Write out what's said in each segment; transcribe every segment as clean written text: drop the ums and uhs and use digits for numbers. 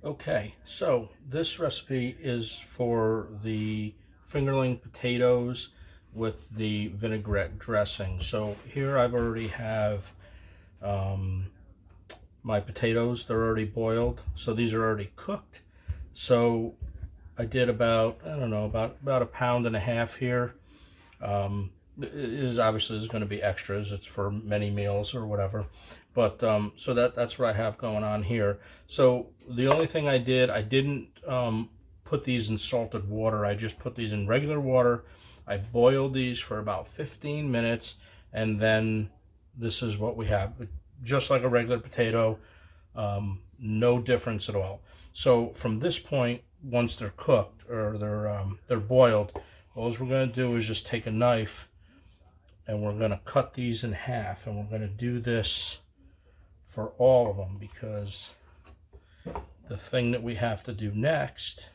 Okay, so this recipe is for the fingerling potatoes with the vinaigrette dressing. So here I've already have um, my potatoes. They're already boiled, so these are already cooked. So I did about, I don't know, about a pound and a half here. It is obviously there's going to be extras. It's for many meals or whatever, but so that's what I have going on here. So the only thing I didn't put these in salted water. I just put these in regular water. I boiled these for about 15 minutes, and then this is what we have, just like a regular potato. No difference at all. So from this point, once they're cooked or they're boiled, all we're going to do is just take a knife and we're going to cut these in half, and we're going to do this for all of them, because the thing that we have to do next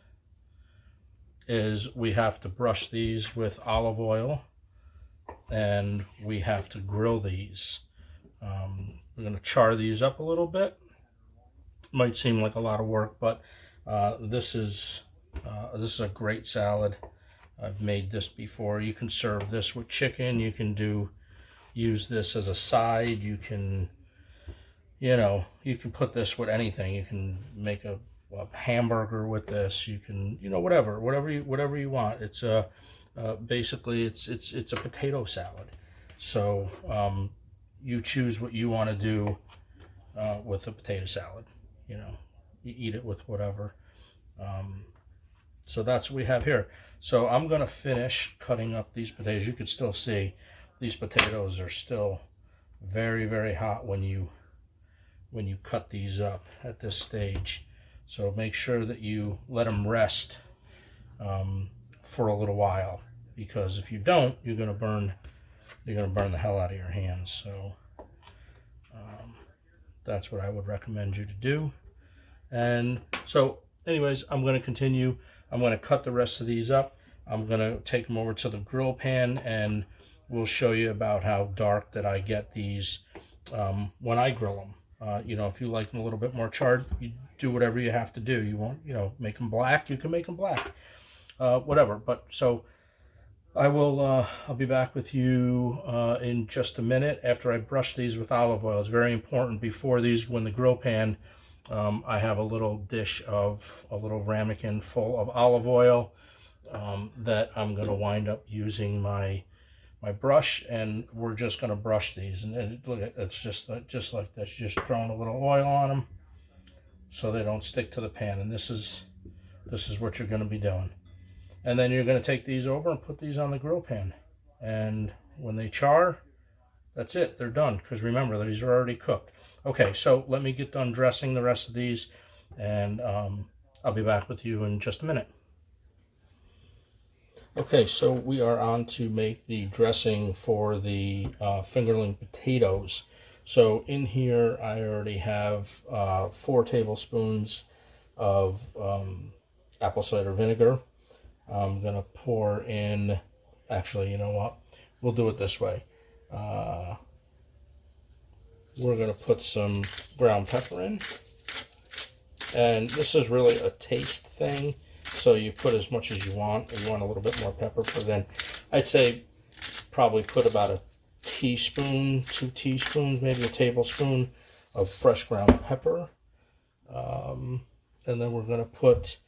is we have to brush these with olive oil, and we have to grill these. We're going to char these up a little bit. Might seem like a lot of work, but this is a great salad. I've made this before. You can serve this with chicken. You can use this as a side. You can, you can put this with anything. You can make a hamburger with this. You can, whatever you want. It's basically it's a potato salad. So you choose what you want to do with the potato salad. You eat it with whatever. So that's what we have here. So I'm going to finish cutting up these potatoes. You can still see these potatoes are still very, very hot when you cut these up at this stage. So make sure that you let them rest for a little while, because if you don't, you're going to burn the hell out of your hands. So that's what I would recommend you to do. And so anyways, I'm going to continue. I'm going to cut the rest of these up. I'm going to take them over to the grill pan, and we'll show you about how dark that I get these when I grill them. If you like them a little bit more charred, you do whatever you have to do. You want, make them black, you can make them black. Whatever. But so I'll be back with you in just a minute after I brush these with olive oil. It's very important before these go in the grill pan. I have a little dish of a little ramekin full of olive oil that I'm going to wind up using my brush, and we're just going to brush these. And look, it's just like this, just throwing a little oil on them so they don't stick to the pan. And this is what you're going to be doing. And then you're going to take these over and put these on the grill pan. And when they char, that's it. They're done. Because remember, these are already cooked. Okay, so let me get done dressing the rest of these, and I'll be back with you in just a minute. Okay, so we are on to make the dressing for the fingerling potatoes. So in here, I already have 4 tablespoons of apple cider vinegar. I'm going to pour in, actually, you know what? We'll do it this way. We're going to put some ground pepper in. And this is really a taste thing. So you put as much as you want. If you want a little bit more pepper, put it in. I'd say probably put about a teaspoon, 2 teaspoons, maybe a tablespoon of fresh ground pepper. And then we're going to put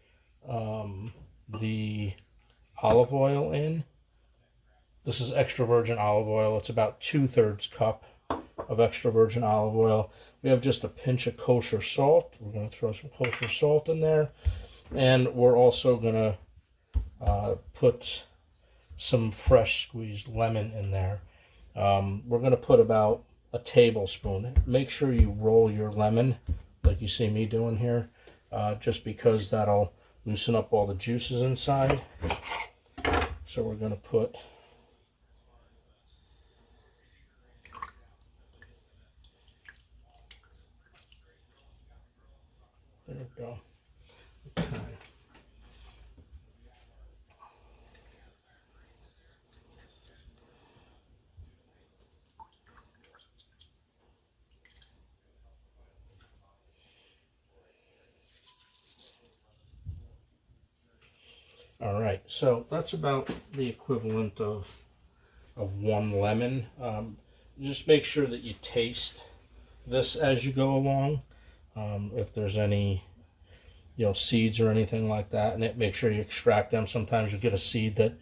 the olive oil in. This is extra virgin olive oil. It's about 2/3 cup of extra virgin olive oil. We have just a pinch of kosher salt. We're going to throw some kosher salt in there. And we're also going to put some fresh squeezed lemon in there. We're going to put about a tablespoon. Make sure you roll your lemon like you see me doing here, just because that'll loosen up all the juices inside. So we're going to put there we go. Okay. All right, so that's about the equivalent of 1 lemon. Just make sure that you taste this as you go along. If there's any, seeds or anything like that, and make sure you extract them. Sometimes you get a seed that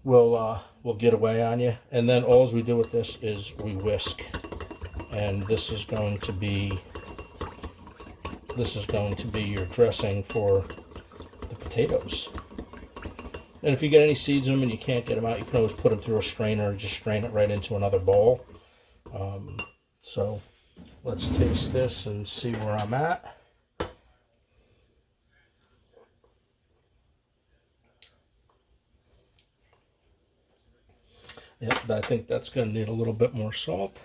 will get away on you. And then all we do with this is we whisk, and this is going to be your dressing for the potatoes. And if you get any seeds in them and you can't get them out, you can always put them through a strainer or just strain it right into another bowl. So let's taste this and see where I'm at. Yep, I think that's going to need a little bit more salt.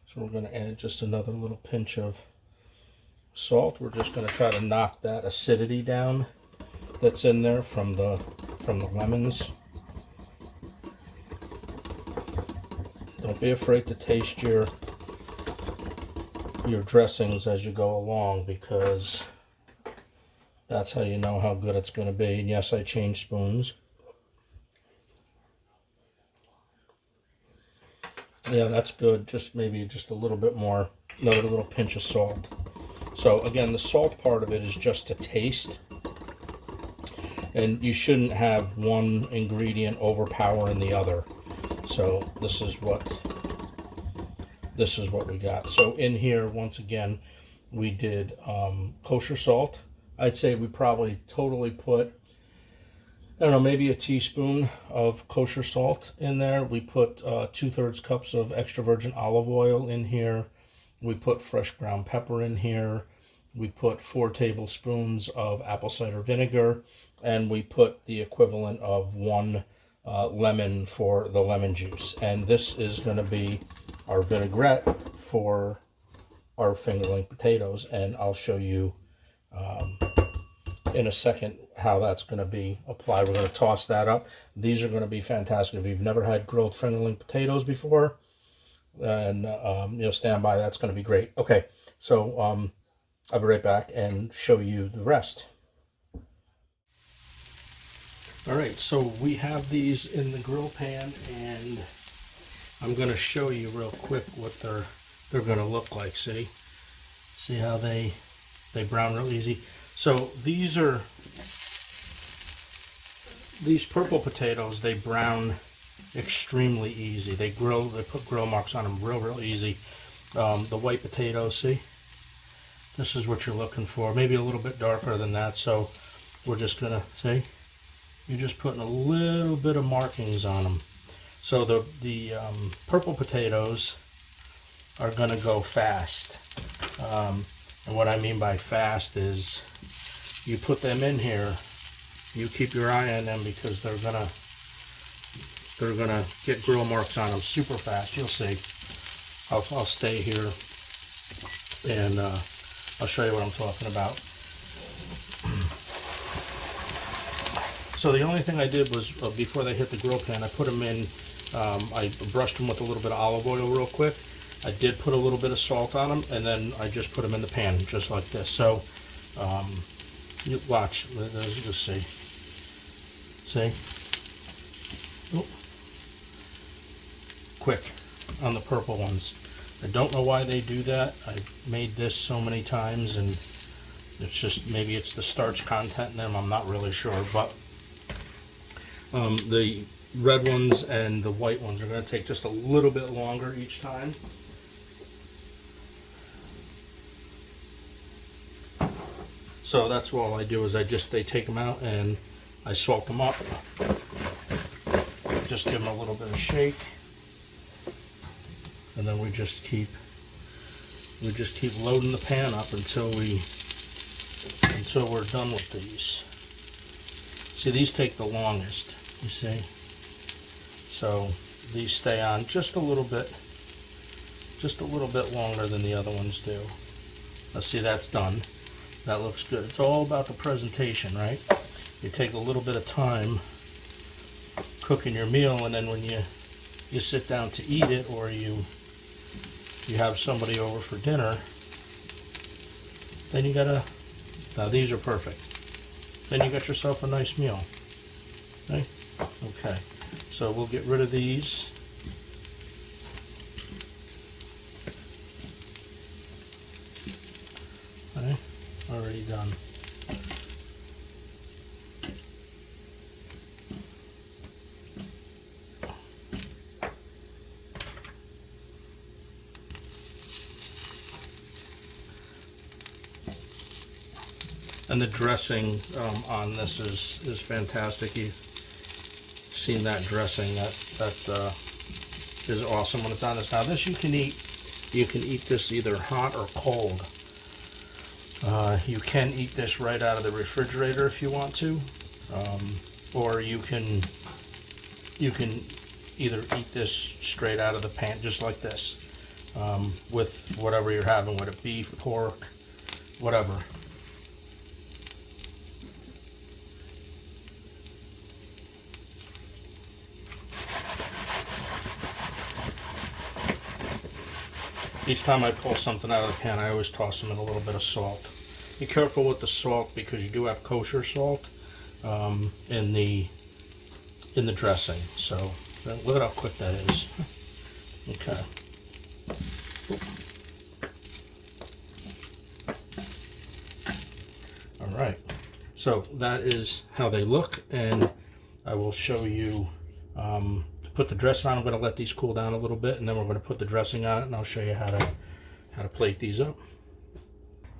So we're going to add just another little pinch of salt. We're just going to try to knock that acidity down that's in there from the lemons. Don't be afraid to taste your dressings as you go along, because that's how you know how good it's going to be. And yes, I changed spoons. Yeah, that's good. Maybe just a little bit more, another little pinch of salt. So again, the salt part of it is just to taste. And you shouldn't have one ingredient overpowering the other. So this is what we got. So in here, once again, we did kosher salt. I'd say we probably totally put, I don't know, maybe a teaspoon of kosher salt in there. We put 2/3 cups of extra virgin olive oil in here. We put fresh ground pepper in here. We put 4 tablespoons of apple cider vinegar, and we put the equivalent of 1 lemon for the lemon juice. And this is going to be our vinaigrette for our fingerling potatoes, and I'll show you in a second how that's going to be applied. We're going to toss that up. These are going to be fantastic. If you've never had grilled fingerling potatoes before, and stand by, that's going to be great. Okay, so I'll be right back and show you the rest. All right, so we have these in the grill pan, and I'm going to show you real quick what they're going to look like. See how they brown real easy. So these purple potatoes, they brown extremely easy. They put grill marks on them real easy. The white potatoes, see, this is what you're looking for. Maybe a little bit darker than that. So we're just gonna see, you're just putting a little bit of markings on them. So the purple potatoes are gonna go fast. And what I mean by fast is you put them in here, you keep your eye on them, because they're gonna get grill marks on them super fast. You'll see. I'll stay here and I'll show you what I'm talking about. So the only thing I did was before they hit the grill pan, I put them in. I brushed them with a little bit of olive oil real quick. I did put a little bit of salt on them, and then I just put them in the pan just like this. So you watch, let's see. Oop. Quick on the purple ones. I don't know why they do that. I've made this so many times, and it's just, maybe it's the starch content in them, I'm not really sure. But the red ones and the white ones are going to take just a little bit longer each time. So that's all I do is they take them out and I salt them up. Just give them a little bit of shake, and then we just keep loading the pan up until we're done with these. See, these take the longest, you see. So these stay on just a little bit longer than the other ones do. Now see, that's done. That looks good. It's all about the presentation, right? You take a little bit of time cooking your meal, and then when you you sit down to eat it, or you have somebody over for dinner, then you gotta, now these are perfect. Then you got yourself a nice meal. Okay? Okay. So we'll get rid of these. Okay. Already done. And the dressing on this is fantastic. You've seen that dressing. That is awesome when it's on this. Now this you can eat. You can eat this either hot or cold. You can eat this right out of the refrigerator if you want to, or you can either eat this straight out of the pan, just like this, with whatever you're having, with it beef, pork, whatever. Each time I pull something out of the pan, I always toss them in a little bit of salt. Be careful with the salt, because you do have kosher salt in the dressing. So look at how quick that is. Okay. All right. So that is how they look, and I will show you. Put the dressing on. I'm going to let these cool down a little bit, and then we're going to put the dressing on it, and I'll show you how to plate these up.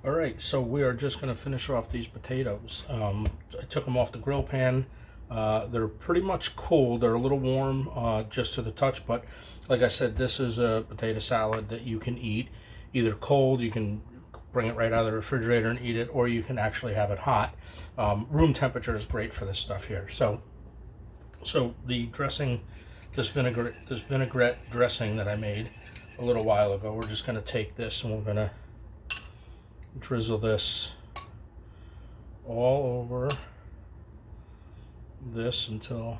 All right, so we are just going to finish off these potatoes. I took them off the grill pan. They're pretty much cold. They're a little warm just to the touch, but like I said, this is a potato salad that you can eat either cold. You can bring it right out of the refrigerator and eat it, or you can actually have it hot. Room temperature is great for this stuff here. So the dressing, this vinaigrette dressing that I made a little while ago, we're just going to take this and we're going to drizzle this all over this until,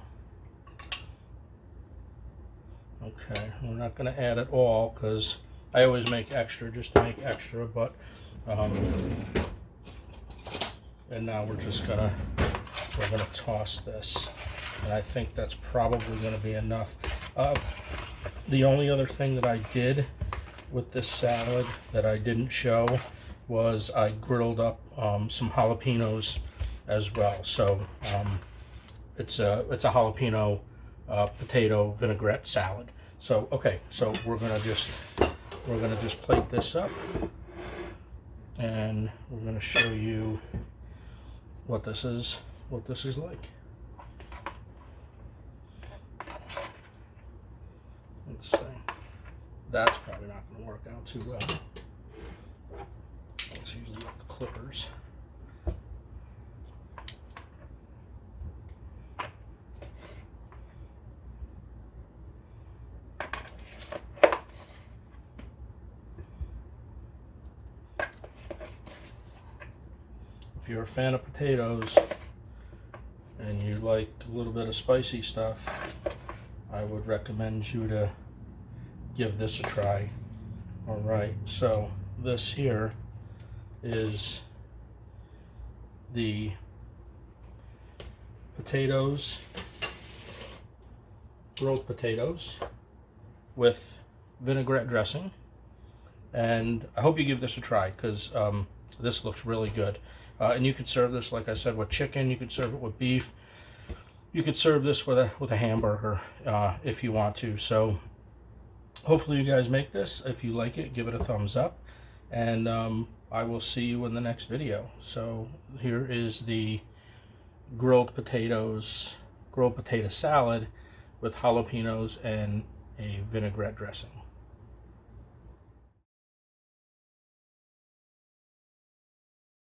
okay, we're not going to add it all because I always make extra just to make extra, but and now we're gonna toss this. And I think that's probably going to be enough. The only other thing that I did with this salad that I didn't show was I grilled up some jalapenos as well. So it's a jalapeno potato vinaigrette salad. So okay, so we're gonna just plate this up, and we're gonna show you what this is like. Let's see. That's probably not going to work out too well. Let's use the clippers. If you're a fan of potatoes and you like a little bit of spicy stuff, I would recommend you to give this a try. All right, so this here is the potatoes, grilled potatoes with vinaigrette dressing, and I hope you give this a try because this looks really good. And you could serve this, like I said, with chicken. You could serve it with beef. You could serve this with a hamburger if you want to. So hopefully you guys make this. If you like it, give it a thumbs up, and I will see you in the next video. So here is the grilled potato salad with jalapenos and a vinaigrette dressing.